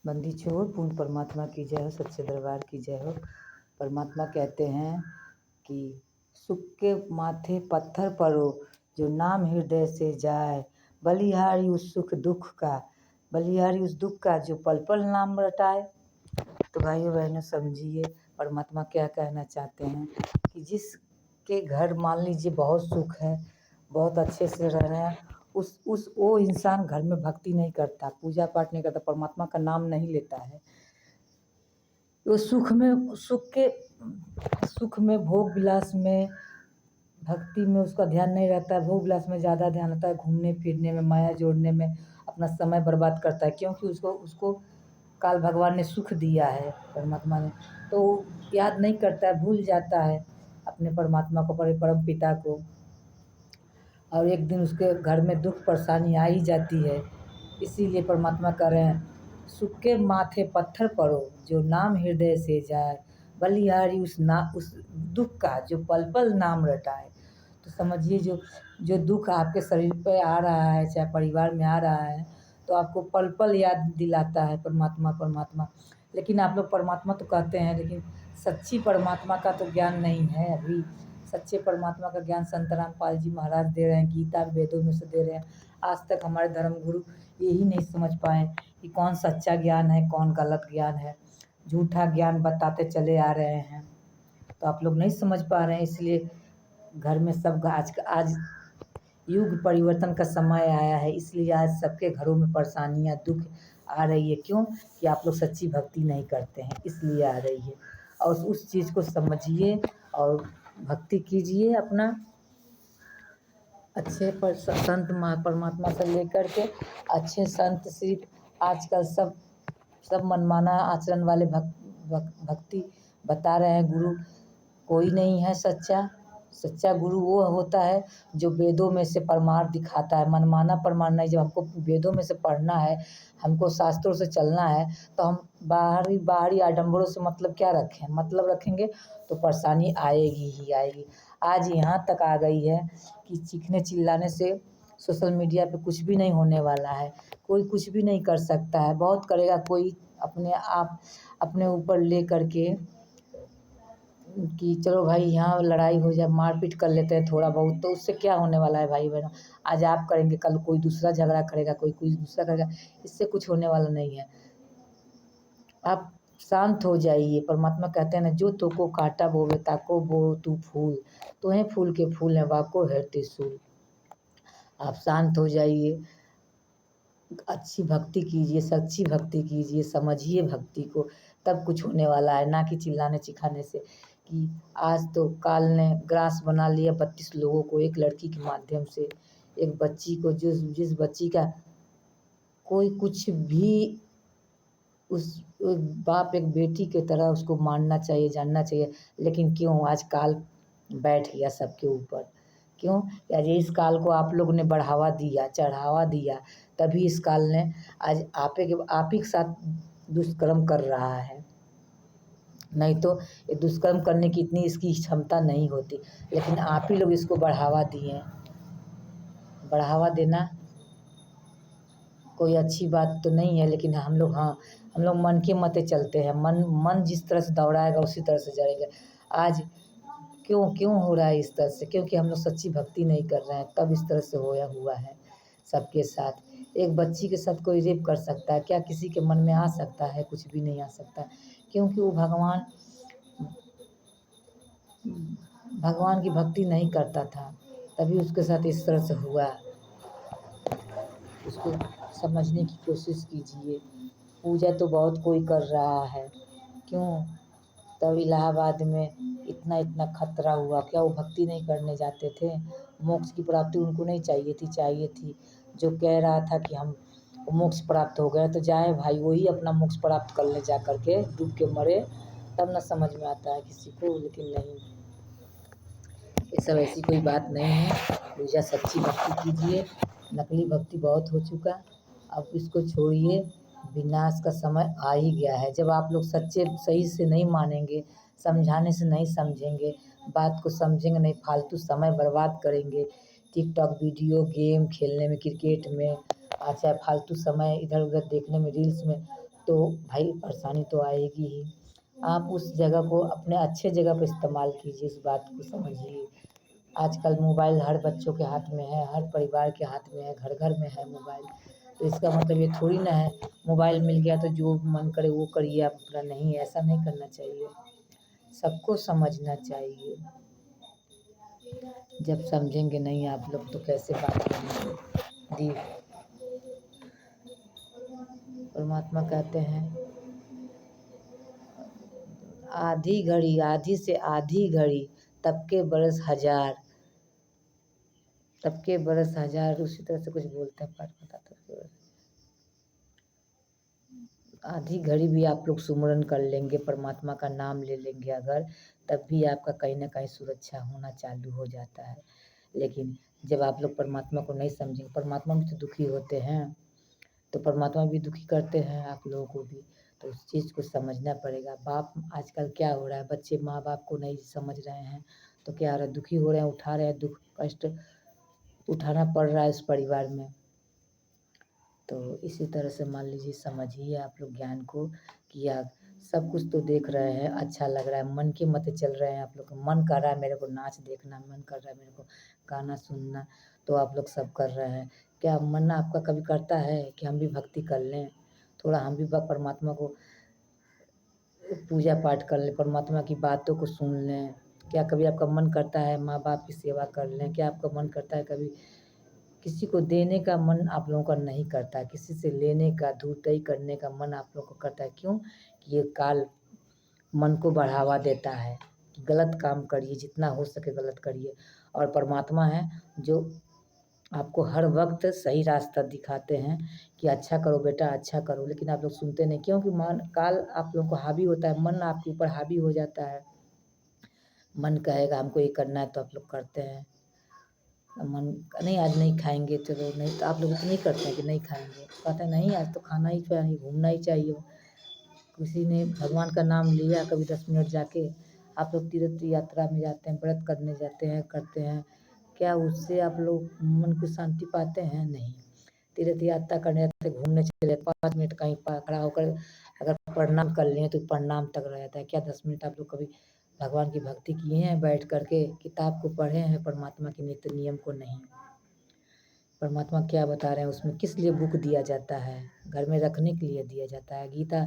बंदी छोड़ पूर्ण परमात्मा की जय हो, सच्चे दरबार की जय हो। परमात्मा कहते हैं कि सुख के माथे पत्थर परो, जो नाम हृदय से जाए, बलिहारी उस सुख दुख का, बलिहारी उस दुख का, जो पल पल नाम रटाए। तो भाइयों बहनों समझिए परमात्मा क्या कहना चाहते हैं कि जिसके घर मान लीजिए बहुत सुख है, बहुत अच्छे से रह रहे हैं, वो इंसान घर में भक्ति नहीं करता, पूजा पाठ नहीं करता, परमात्मा का नाम नहीं लेता है। वो सुख में भोग विलास में, भक्ति में उसका ध्यान नहीं रहता है। भोग विलास में ज़्यादा ध्यान रहता है, घूमने फिरने में, माया जोड़ने में अपना समय बर्बाद करता है, क्योंकि उसको काल भगवान ने सुख दिया है, परमात्मा ने, तो याद नहीं करता है, भूल जाता है अपने परमात्मा को, परम पिता को। और एक दिन उसके घर में दुख परेशानी आ ही जाती है। इसीलिए परमात्मा कह रहे हैं, सुख के माथे पत्थर पड़ो, जो नाम हृदय से जाए, बलिहारी उस दुख का, जो पल पल नाम रटाए। तो समझिए जो दुख आपके शरीर पे आ रहा है, चाहे परिवार में आ रहा है, तो आपको पल पल याद दिलाता है परमात्मा। लेकिन आप लोग परमात्मा तो कहते हैं, लेकिन सच्ची परमात्मा का तो ज्ञान नहीं है अभी। सच्चे परमात्मा का ज्ञान संत रामपाल जी महाराज दे रहे हैं, गीता वेदों में से दे रहे हैं। आज तक हमारे धर्म गुरु यही नहीं समझ पाए कि कौन सच्चा ज्ञान है, कौन गलत ज्ञान है। झूठा ज्ञान बताते चले आ रहे हैं, तो आप लोग नहीं समझ पा रहे हैं। इसलिए घर में सब आज युग परिवर्तन का समय आया है, इसलिए आज सबके घरों में परेशानियाँ दुख आ रही है। क्यों? कि आप लोग सच्ची भक्ति नहीं करते हैं, इसलिए आ रही है। और उस चीज़ को समझिए और भक्ति कीजिए अपना अच्छे संत परमात्मा से लेकर के अच्छे संत। सिर्फ आजकल सब मनमाना आचरण वाले भक्ति बता रहे हैं गुरु। कोई नहीं है सच्चा गुरु वो होता है जो वेदों में से प्रमाण दिखाता है। मनमाना प्रमाण नहीं। जब हमको वेदों में से पढ़ना है, हमको शास्त्रों से चलना है, तो हम बाहरी आडंबरों से मतलब क्या रखें? मतलब रखेंगे तो परेशानी आएगी ही आएगी। आज यहाँ तक आ गई है कि चीखने चिल्लाने से सोशल मीडिया पे कुछ भी नहीं होने वाला है। कोई कुछ भी नहीं कर सकता है। बहुत करेगा कोई अपने ऊपर ले करके कि चलो भाई यहाँ लड़ाई हो जाए, मारपीट कर लेते हैं थोड़ा बहुत, तो उससे क्या होने वाला है भाई बहनों? आज आप करेंगे, कल कोई दूसरा झगड़ा करेगा, कोई दूसरा करेगा, इससे कुछ होने वाला नहीं है। आप शांत हो जाइए। परमात्मा कहते हैं ना, जो तो को काटा बोवे ताको बो तू फूल, तुम्हें फूल के फूल है वाको है त्रिशूल। आप शांत हो जाइए, अच्छी भक्ति कीजिए, सच्ची भक्ति कीजिए, समझिए भक्ति को, तब कुछ होने वाला है। ना कि चिल्लाने चिखाने से। कि आज तो काल ने ग्रास बना लिया 32 लोगों को एक लड़की के माध्यम से। एक बच्ची को, जिस बच्ची का कोई कुछ भी, उस बाप एक बेटी की तरह उसको मानना चाहिए, जानना चाहिए। लेकिन क्यों आज काल बैठ गया सबके ऊपर? क्यों? आज इस काल को आप लोग ने बढ़ावा दिया, चढ़ावा दिया, तभी इस काल ने आज आप ही के साथ दुष्कर्म कर रहा है। नहीं तो ये दुष्कर्म करने की इतनी इसकी क्षमता नहीं होती, लेकिन आप ही लोग इसको बढ़ावा दिए। बढ़ावा देना कोई अच्छी बात तो नहीं है, लेकिन हम लोग मन के मते चलते हैं। मन जिस तरह से दौड़ाएगा उसी तरह से जाएगा। आज क्यों हो रहा है इस तरह से? क्योंकि हम लोग सच्ची भक्ति नहीं कर रहे हैं, तब इस तरह से होया हुआ है सबके साथ। एक बच्ची के साथ कोई रेप कर सकता है क्या? किसी के मन में आ सकता है? कुछ भी नहीं आ सकता, क्योंकि वो भगवान की भक्ति नहीं करता था, तभी उसके साथ इस तरह से हुआ। उसको समझने की कोशिश कीजिए। पूजा तो बहुत कोई कर रहा है, क्यों? तब इलाहाबाद में इतना खतरा हुआ, क्या वो भक्ति नहीं करने जाते थे? मोक्ष की प्राप्ति उनको नहीं चाहिए थी। जो कह रहा था कि हम मोक्ष प्राप्त हो गए, तो जाए भाई वही अपना मोक्ष प्राप्त कर ले, जा करके डूब के मरे, तब न समझ में आता है किसी को। लेकिन नहीं, ये सब ऐसी कोई बात नहीं है। पूजा सच्ची भक्ति कीजिए। नकली भक्ति बहुत हो चुका, अब इसको छोड़िए। विनाश का समय आ ही गया है। जब आप लोग सही से नहीं मानेंगे, समझाने से नहीं समझेंगे, बात को समझेंगे नहीं, फालतू समय बर्बाद करेंगे टिकटॉक वीडियो गेम खेलने में, क्रिकेट में, चाहे फालतू समय इधर उधर देखने में, रील्स में, तो भाई परेशानी तो आएगी ही। आप उस जगह को अपने अच्छे जगह पे इस्तेमाल कीजिए, इस बात को समझिए। आजकल मोबाइल हर बच्चों के हाथ में है, हर परिवार के हाथ में है, घर-घर में है मोबाइल। तो इसका मतलब ये थोड़ी ना है मोबाइल मिल गया तो जो मन करे वो करिए आप अपना, नहीं ऐसा नहीं करना चाहिए। सबको समझना चाहिए। जब समझेंगे नहीं आप लोग तो कैसे बात करेंगे। दी परमात्मा कहते हैं आधी से आधी घड़ी तब के बरस हजार, तब के बरस हजार, उसी तरह से कुछ बोलते हैं पाठ बताते हैं। आधी घड़ी भी आप लोग सुमिरन कर लेंगे, परमात्मा का नाम ले लेंगे अगर, तब भी आपका कहीं ना कहीं सुरक्षा होना चालू हो जाता है। लेकिन जब आप लोग परमात्मा को नहीं समझेंगे, परमात्मा भी तो दुखी होते हैं, तो परमात्मा भी दुखी करते हैं आप लोगों को भी। तो उस चीज़ को समझना पड़ेगा। बाप आजकल क्या हो रहा है, बच्चे माँ बाप को नहीं समझ रहे हैं तो क्या हो रहा है, दुखी हो रहे हैं, उठा रहे हैं, दुख कष्ट उठाना पड़ रहा है इस परिवार में। तो इसी तरह से मान लीजिए समझिए आप लोग ज्ञान को कि आप सब कुछ तो देख रहे हैं, अच्छा लग रहा है, मन के मत चल रहे हैं आप लोग का, मन कर रहा है मेरे को नाच देखना, मन कर रहा है मेरे को गाना सुनना, तो आप लोग सब कर रहे हैं। क्या मन आपका कभी करता है कि हम भी भक्ति कर लें, थोड़ा हम भी परमात्मा को पूजा पाठ कर लें, परमात्मा की बातों को सुन लें। क्या कभी आपका मन करता है माँ बाप की सेवा कर लें? क्या आपका मन करता है कभी किसी को देने का मन आप लोगों का नहीं करता है, किसी से लेने का, धूर्तई करने का मन आप लोगों को करता है? क्यों? कि ये काल मन को बढ़ावा देता है कि गलत काम करिए, जितना हो सके गलत करिए। और परमात्मा है जो आपको हर वक्त सही रास्ता दिखाते हैं कि अच्छा करो बेटा, अच्छा करो, लेकिन आप लोग सुनते नहीं। क्योंकि मन काल आप लोगों को हावी होता है, मन आपके ऊपर हावी हो जाता है। मन कहेगा हमको ये करना है तो आप लोग करते हैं। मन नहीं आज नहीं खाएंगे, चलो नहीं, तो आप लोग इतने करते हैं कि नहीं खाएंगे, कहते हैं नहीं आज तो खाना ही चाहिए, घूमना ही चाहिए। किसी ने भगवान का नाम लिया कभी 10 मिनट जाके, आप लोग तीर्थ यात्रा में जाते हैं, व्रत करने जाते हैं, करते हैं, क्या उससे आप लोग मन को शांति पाते हैं? नहीं। तीर्थ यात्रा करने जाते हैं, घूमने चले जाते, 5 मिनट कहीं खड़ा होकर अगर प्रणाम कर लिए तो प्रणाम तक रह जाता है। क्या 10 मिनट आप लोग कभी भगवान की भक्ति किए हैं बैठ करके, किताब को पढ़े हैं परमात्मा के नित्य नियम को? नहीं। परमात्मा क्या बता रहे हैं उसमें, किस लिए बुक दिया जाता है? घर में रखने के लिए दिया जाता है। गीता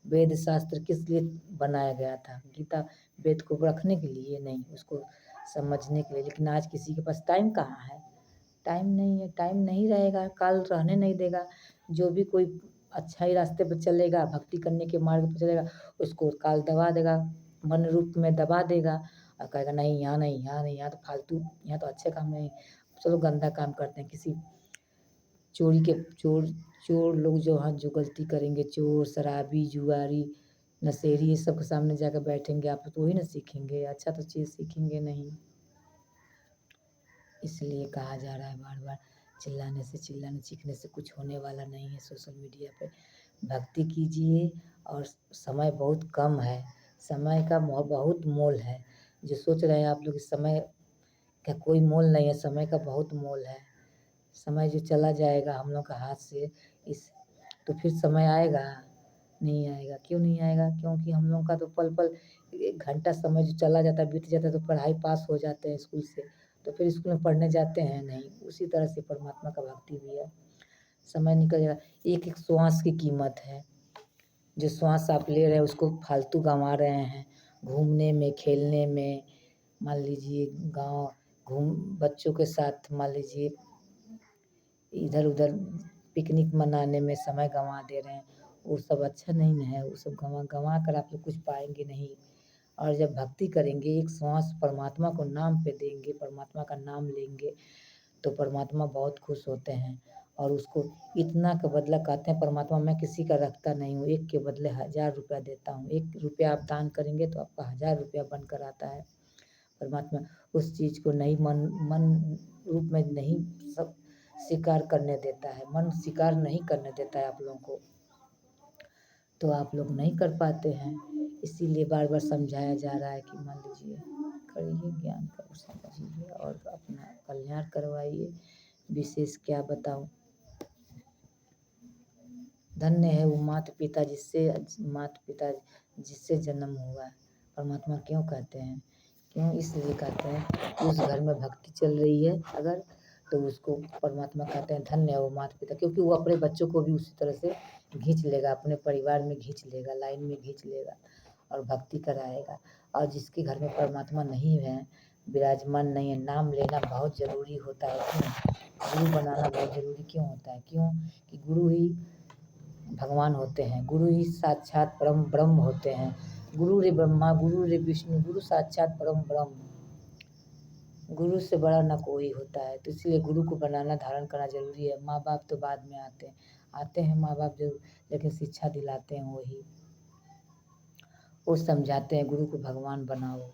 वेद शास्त्र किस लिए बनाया गया था? गीता वेद को रखने के लिए नहीं, उसको समझने के लिए। लेकिन आज किसी के पास टाइम कहाँ है? टाइम नहीं है, टाइम नहीं रहेगा, काल रहने नहीं देगा। जो भी कोई अच्छा ही रास्ते पर चलेगा, भक्ति करने के मार्ग पर चलेगा, उसको काल दबा देगा, मन रूप में दबा देगा और कहेगा नहीं यहाँ नहीं, यहाँ नहीं, यहाँ तो फालतू, यहाँ तो अच्छे काम नहीं, चलो गंदा काम करते हैं। किसी चोरी के चोर चोर लोग जो हैं, जो गलती करेंगे, चोर, शराबी, जुआरी, नशेड़ी, ये सब के सामने जाकर बैठेंगे आप तो वही ना सीखेंगे, अच्छा तो चीज़ सीखेंगे नहीं। इसलिए कहा जा रहा है बार बार, चिल्लाने चीखने से कुछ होने वाला नहीं है। सोशल मीडिया पे भक्ति कीजिए। और समय बहुत कम है, समय का बहुत मोल है। जो सोच रहे हैं आप लोग इस समय का कोई मोल नहीं है, समय का बहुत मोल है। समय जो चला जाएगा हम लोग का हाथ से, इस तो फिर समय आएगा? नहीं आएगा। क्यों नहीं आएगा? क्योंकि हम लोग का तो पल पल 1 घंटा समय जो चला जाता है, बीत जाता है, तो पढ़ाई पास हो जाते हैं स्कूल से, तो फिर स्कूल में पढ़ने जाते हैं नहीं। उसी तरह से परमात्मा का भक्ति भी है, समय निकल जाएगा। एक एक श्वास की कीमत है। जो श्वास आप ले रहे हैं उसको फालतू गंवा रहे हैं घूमने में, खेलने में। मान लीजिए गाँव घूम बच्चों के साथ, मान लीजिए इधर उधर पिकनिक मनाने में समय गंवा दे रहे हैं, वो सब अच्छा नहीं ना है। वो सब गंवा गंवा कर आप लोग कुछ पाएंगे नहीं। और जब भक्ति करेंगे, एक श्वास परमात्मा को नाम पे देंगे, परमात्मा का नाम लेंगे, तो परमात्मा बहुत खुश होते हैं। और उसको इतना का बदला कहते हैं परमात्मा, मैं किसी का रखता नहीं हूँ, एक के बदले 1000 रुपया देता हूँ। 1 रुपया आप दान करेंगे तो आपका 1000 रुपया बनकर आता है। परमात्मा उस चीज़ को नहीं मन रूप में नहीं सब स्वीकार करने देता है, मन स्वीकार नहीं करने देता है आप लोगों को, तो आप लोग नहीं कर पाते हैं। इसीलिए बार बार समझाया जा रहा है कि मान लीजिए करिए, ज्ञान का समझिए और अपना कल्याण करवाइए। विशेष क्या बताऊँ, धन्य है वो माता पिता जिससे जन्म हुआ है। परमात्मा क्यों कहते हैं? क्यों इसलिए कहते हैं कि उस घर में भक्ति चल रही है अगर, तो उसको परमात्मा कहते हैं धन्य है वो माता पिता, क्योंकि वो अपने बच्चों को भी उसी तरह से खींच लेगा, अपने परिवार में खींच लेगा, लाइन में खींच लेगा और भक्ति कराएगा। और जिसके घर में परमात्मा नहीं है, विराजमान नहीं है, नाम लेना बहुत ज़रूरी होता है। क्यों? गुरु बनाना बहुत ज़रूरी क्यों होता है? क्यों कि गुरु ही भगवान होते हैं, गुरु ही साक्षात परम ब्रह्म होते हैं। गुरु रे ब्रह्मा गुरु रे विष्णु गुरु साक्षात परम ब्रह्म, गुरु से बड़ा ना कोई होता है। तो इसलिए गुरु को बनाना धारण करना ज़रूरी है। माँ बाप तो बाद में आते हैं माँ बाप जरूर, लेकिन शिक्षा दिलाते हैं वही, वो समझाते हैं गुरु को भगवान बनाओ।